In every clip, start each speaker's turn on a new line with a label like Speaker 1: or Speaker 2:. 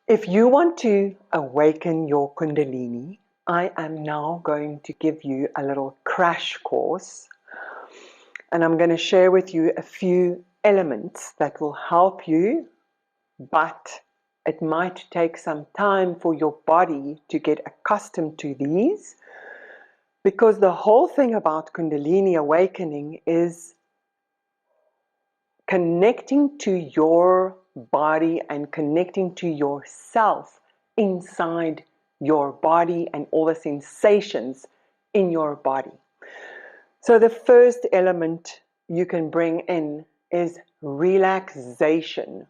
Speaker 1: If you want to awaken your Kundalini, I am now going to give you a little crash course, and I'm going to share with you a few elements that will help you, but it might take some time for your body to get accustomed to these, because the whole thing about Kundalini awakening is connecting to your body and connecting to yourself inside your body and all the sensations in your body. So the first element you can bring in is relaxation.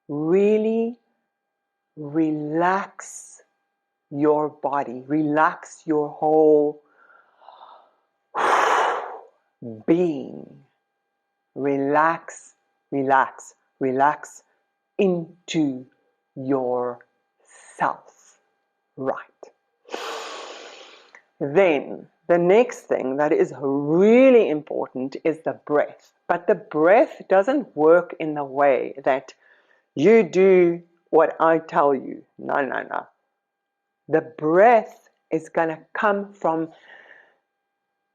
Speaker 1: Really relax your body, relax your whole being. Relax, relax, relax into yourself. Right. Then the next thing that is really important is the breath. But the breath doesn't work in the way that you do what I tell you. No, no, no. The breath is going to come from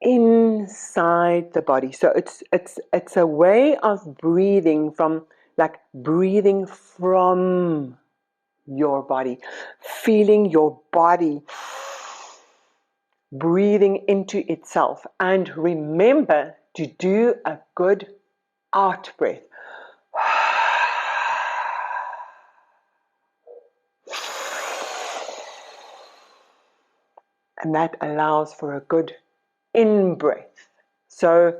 Speaker 1: inside the body. So it's a way of breathing from, like breathing from your body, feeling your body breathing into itself. And remember to do a good out breath. And that allows for a good in-breath. So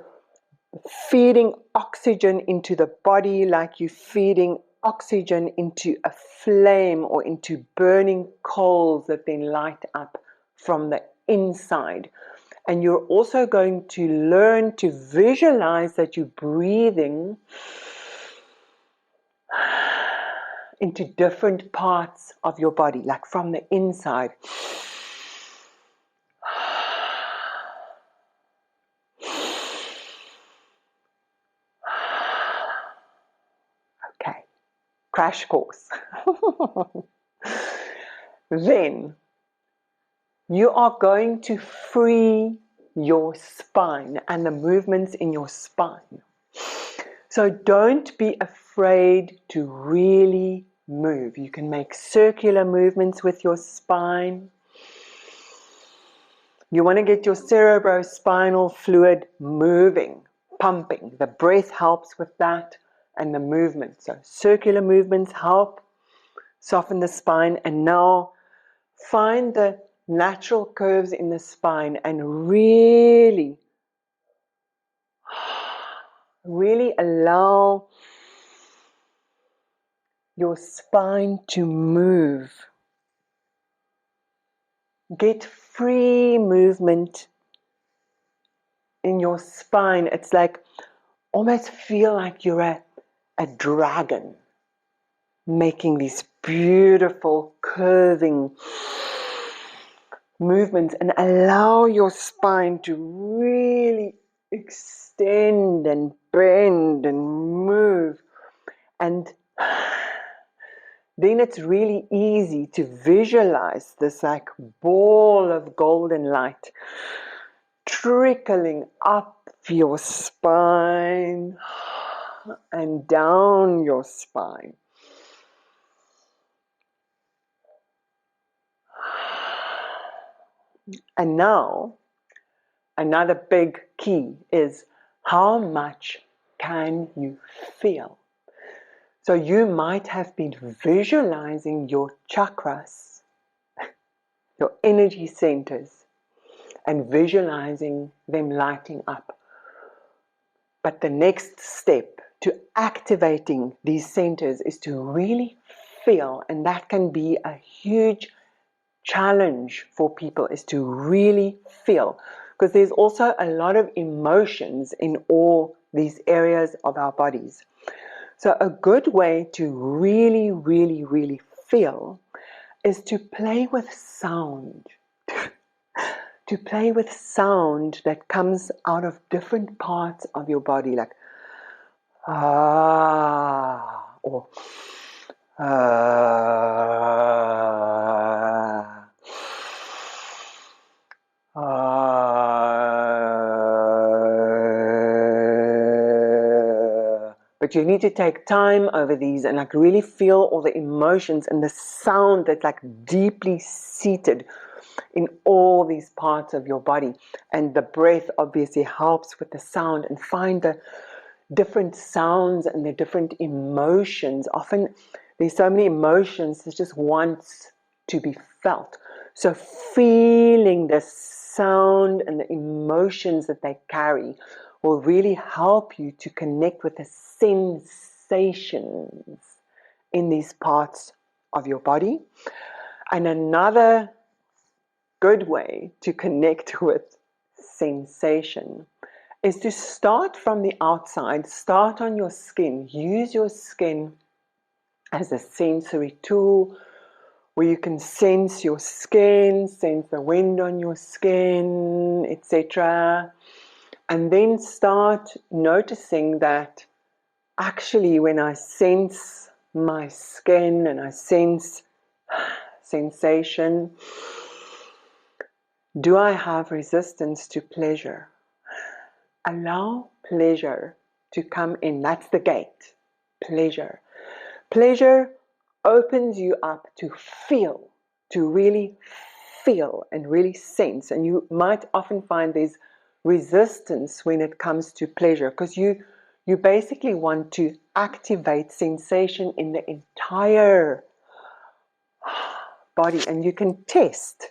Speaker 1: feeding oxygen into the body like you're feeding oxygen into a flame or into burning coals that then light up from the inside. And you're also going to learn to visualize that you're breathing into different parts of your body, like from the inside. Okay, crash course. Then you are going to free your spine and the movements in your spine. So don't be afraid to really move. You can make circular movements with your spine. You want to get your cerebrospinal fluid moving, pumping. The breath helps with that and the movement. So circular movements help soften the spine. And now find the natural curves in the spine and really allow your spine to move. Get free movement in your spine. It's like, almost feel like you're a dragon making these beautiful curving movements, and allow your spine to really extend and bend and move. And then it's really easy to visualize this like ball of golden light trickling up your spine and down your spine. And now, another big key is how much can you feel? So you might have been visualizing your chakras, your energy centers, and visualizing them lighting up. But the next step to activating these centers is to really feel, and that can be a huge challenge for people, is to really feel, because there's also a lot of emotions in all these areas of our bodies. So a good way to really feel is to play with sound. To play with sound that comes out of different parts of your body, like ah, or ah. But you need to take time over these and like really feel all the emotions and the sound that's like deeply seated in all these parts of your body. And the breath obviously helps with the sound, and find the different sounds and the different emotions. Often there's so many emotions that just wants to be felt. So feeling the sound and the emotions that they carry will really help you to connect with the sensations in these parts of your body. And another good way to connect with sensation is to start from the outside. Start on your skin. Use your skin as a sensory tool where you can sense your skin, sense the wind on your skin, etc. And then start noticing that actually when I sense my skin and I sense sensation, do I have resistance to pleasure? Allow pleasure to come in. That's the gate. Pleasure. Pleasure opens you up to feel, to really feel and really sense. And you might often find there's resistance when it comes to pleasure, because you basically want to activate sensation in the entire body. And you can test.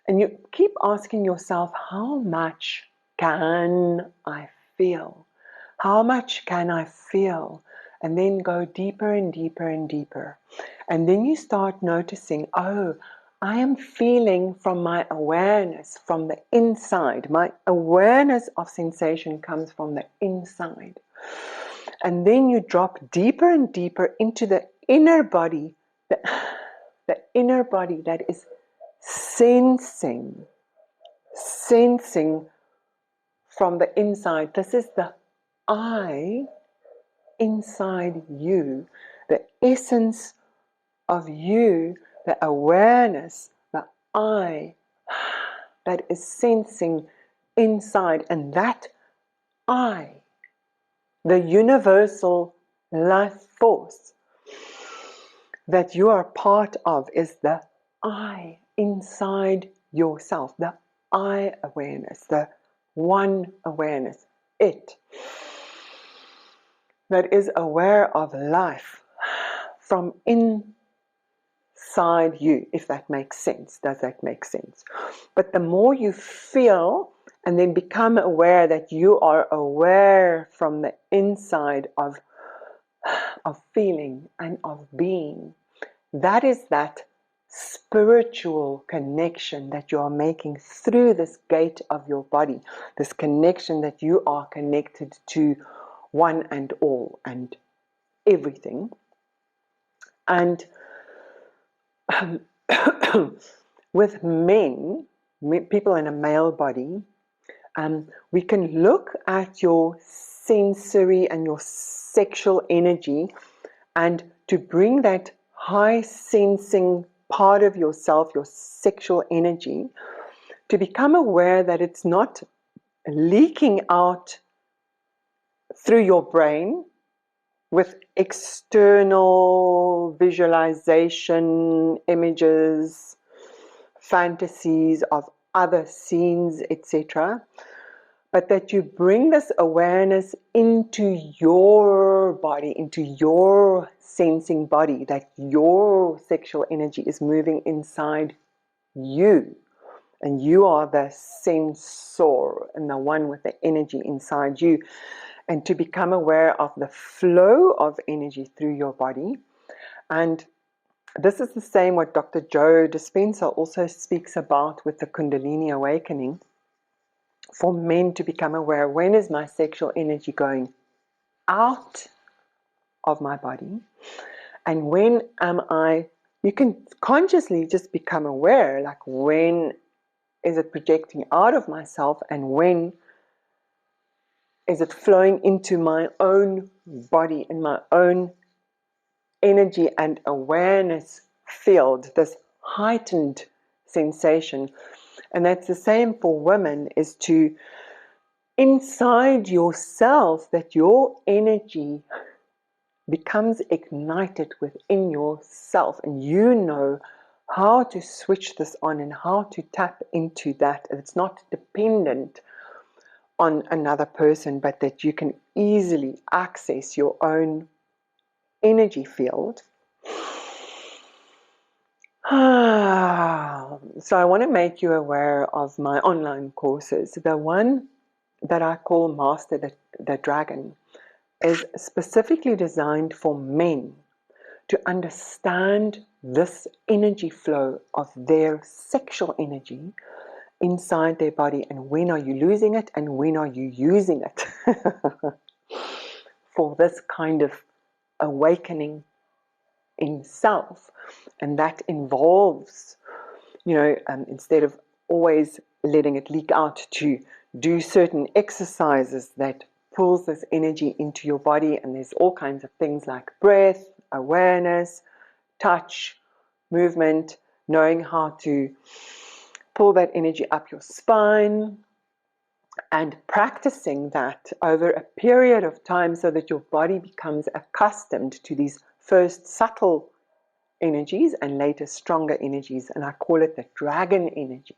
Speaker 1: And you keep asking yourself, how much can I feel? How much can I feel? And then go deeper and deeper and deeper. And then you start noticing, oh, I am feeling from my awareness, from the inside. My awareness of sensation comes from the inside. And then you drop deeper and deeper into the inner body, the inner body that is sensing from the inside. This is the I inside you, the essence of you, the awareness, the I that is sensing inside. And that I, the universal life force that you are part of, is the I inside yourself, the I awareness, the one awareness, it that is aware of life from inside you, if that makes sense. Does that make sense? But the more you feel and then become aware that you are aware from the inside of feeling and of being, that is that spiritual connection that you are making through this gate of your body, this connection that you are connected to one and all and everything. And with men, people in a male body, we can look at your sensory and your sexual energy, and to bring that high sensing part of yourself, your sexual energy, to become aware that it's not leaking out through your brain with external visualization, images, fantasies of other scenes, etc., but that you bring this awareness into your body, into your sensing body, that your sexual energy is moving inside you. And you are the sensor and the one with the energy inside you. And to become aware of the flow of energy through your body. And this is the same what Dr. Joe Dispenza also speaks about with the Kundalini awakening. For men to become aware, when is my sexual energy going out of my body? And when am I, you can consciously just become aware, like when is it projecting out of myself and when is it flowing into my own body and my own energy and awareness field, this heightened sensation. And that's the same for women, is to inside yourself, that your energy becomes ignited within yourself, and you know how to switch this on and how to tap into that. It's not dependent on another person, but that you can easily access your own energy field. So I want to make you aware of my online courses. The one that I call Master the Dragon is specifically designed for men to understand this energy flow of their sexual energy inside their body, and when are you losing it and when are you using it for this kind of awakening in self. And that involves, instead of always letting it leak out, to do certain exercises that pulls this energy into your body. And there's all kinds of things like breath, awareness, touch, movement, knowing how to pull that energy up your spine, and practicing that over a period of time so that your body becomes accustomed to these first subtle energies and later stronger energies. And I call it the dragon energy.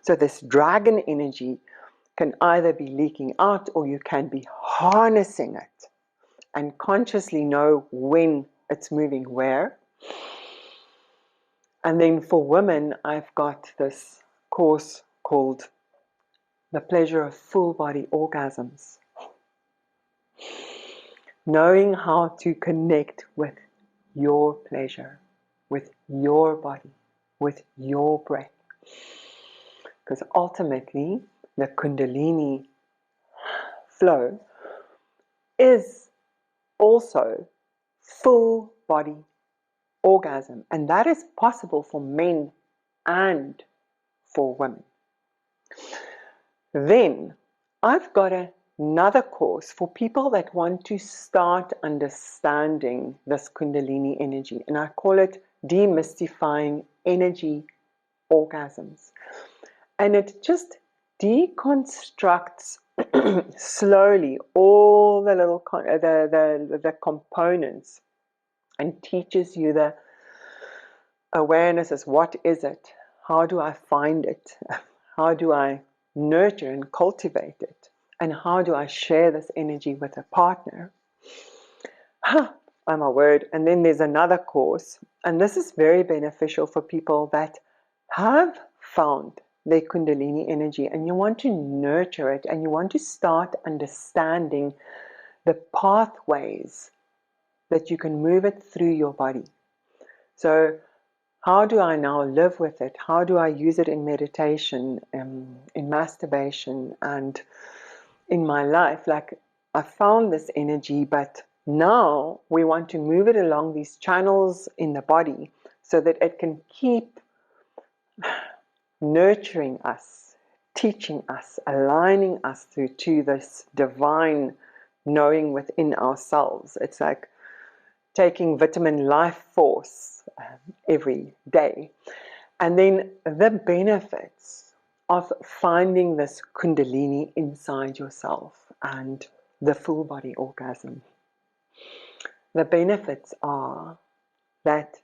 Speaker 1: So this dragon energy can either be leaking out, or you can be harnessing it and consciously know when it's moving where. And then for women, I've got this course called The Pleasure of Full Body Orgasms. Knowing how to connect with your pleasure, with your body, with your breath. Because ultimately, the Kundalini flow is also full body orgasm. And that is possible for men and for women. Then I've got another course for people that want to start understanding this Kundalini energy. And I call it Demystifying Energy Orgasms. And it just deconstructs slowly all the little the components, and teaches you the awareness as what is it? How do I find it? How do I nurture and cultivate it? And how do I share this energy with a partner? Oh my word. And then there's another course, and this is very beneficial for people that have found their Kundalini energy and you want to nurture it, and you want to start understanding the pathways that you can move it through your body. So how do I now live with it? How do I use it in meditation, in masturbation, and in my life? Like, I found this energy, but now we want to move it along these channels in the body so that it can keep nurturing us, teaching us, aligning us through to this divine knowing within ourselves. It's like taking vitamin life force every day. And then the benefits of finding this Kundalini inside yourself and the full body orgasm. The benefits are that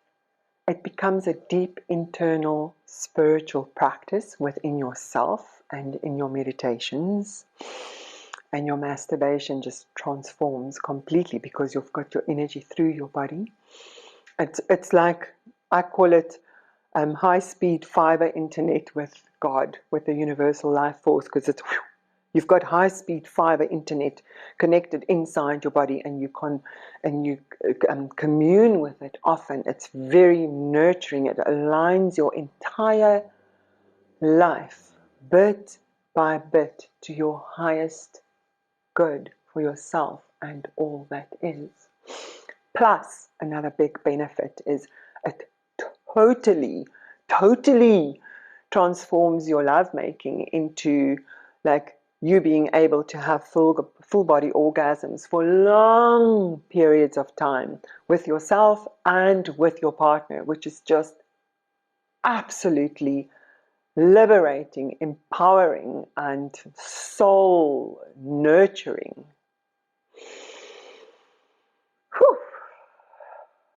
Speaker 1: it becomes a deep internal spiritual practice within yourself and in your meditations. And your masturbation just transforms completely because you've got your energy through your body. It's like, I call it high-speed fiber internet with God, with the universal life force, because it's you've got high-speed fiber internet connected inside your body, and you commune with it often. It's very nurturing. It aligns your entire life, bit by bit, to your highest good for yourself and all that is. Plus, another big benefit is it totally transforms your lovemaking into like you being able to have full body orgasms for long periods of time with yourself and with your partner, which is just absolutely liberating, empowering, and soul nurturing.